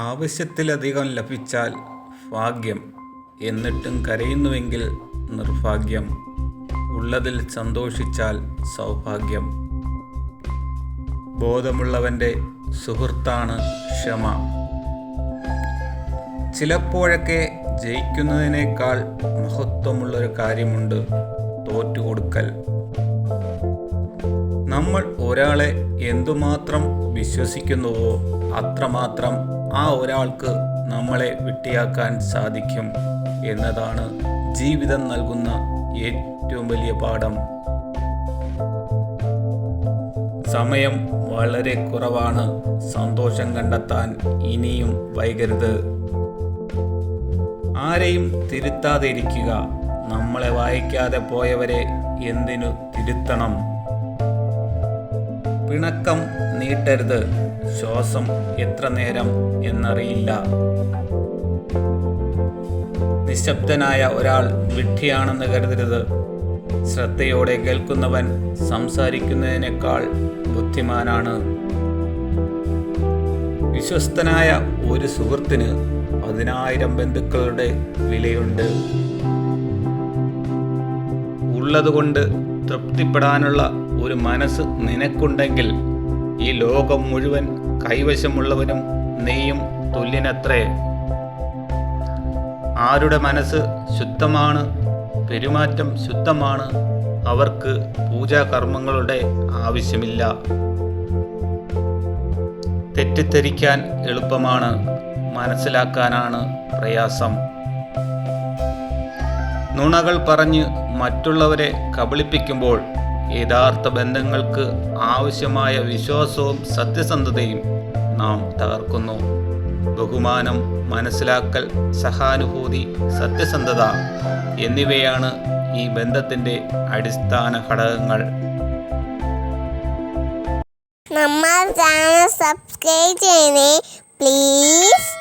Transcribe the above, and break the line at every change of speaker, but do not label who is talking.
ആവശ്യത്തിലധികം ലഭിച്ചാൽ ഭാഗ്യം, എന്നിട്ടും കരയുന്നുവെങ്കിൽ നിർഭാഗ്യം. ഉള്ളതിൽ സന്തോഷിച്ചാൽ സൗഭാഗ്യം. ബോധമുള്ളവൻ്റെ സുഹൃത്താണ് ക്ഷമ. ചിലപ്പോഴൊക്കെ ജയിക്കുന്നതിനേക്കാൾ മഹത്വമുള്ളൊരു കാര്യമുണ്ട്: തോറ്റുകൊടുക്കൽ. നമ്മൾ ഒരാളെ എന്തുമാത്രം വിശ്വസിക്കുന്നുവോ അത്രമാത്രം ആ ഒരാൾക്ക് നമ്മളെ വിട്ടിയാക്കാൻ സാധിക്കും എന്നതാണ് ജീവിതം നൽകുന്ന ഏറ്റവും വലിയ പാഠം. സമയം വളരെ കുറവാണ്. സന്തോഷം കണ്ടെത്താൻ ഇനിയും വൈകരുത്. ആരെയും തിരുത്താതെ ഇരിക്കുക. നമ്മളെ വായിക്കാതെ പോയവരെ എന്തിനു തിരുത്തണം? പിണക്കം നീട്ടരുത്. ശ്വാസം എത്ര നേരം എന്നറിയില്ല. നിശബ്ദനായ ഒരാൾ വിഡ്ഢിയാണെന്ന് കരുതരുത്. ശ്രദ്ധയോടെ കേൾക്കുന്നവൻ സംസാരിക്കുന്നതിനേക്കാൾ ബുദ്ധിമാനാണ്. വിശ്വസ്തനായ ഒരു സുഹൃത്തിന് 10,000 ബന്ധുക്കളുടെ വിലയുണ്ട്. ഉള്ളതുകൊണ്ട് തൃപ്തിപ്പെടാനുള്ള ഒരു മനസ്സ് നിനക്കുണ്ടെങ്കിൽ ഈ ലോകം മുഴുവൻ കൈവശമുള്ളവനും നീയും തുല്യനത്രേ. ആരുടെ മനസ്സ് ശുദ്ധമാണ്, പെരുമാറ്റം ശുദ്ധമാണ്, അവർക്ക് പൂജാകർമ്മങ്ങളുടെ ആവശ്യമില്ല. തെറ്റിദ്ധരിക്കാൻ എളുപ്പമാണ്, മനസ്സിലാക്കാനാണ് പ്രയാസം. നുണകൾ പറഞ്ഞ് മറ്റുള്ളവരെ കബളിപ്പിക്കുമ്പോൾ യഥാർത്ഥ ബന്ധങ്ങൾക്ക് ആവശ്യമായ വിശ്വാസവും സത്യസന്ധതയും നാം തകർക്കുന്നു. ബഹുമാനം, മനസ്സിലാക്കൽ, സഹാനുഭൂതി, സത്യസന്ധത എന്നിവയാണ് ഈ ബന്ധത്തിൻ്റെ അടിസ്ഥാന ഘടകങ്ങൾ.
നമ്മൾ ചാനൽ സബ്സ്ക്രൈബ് ചെയ്യണേ പ്ലീസ്.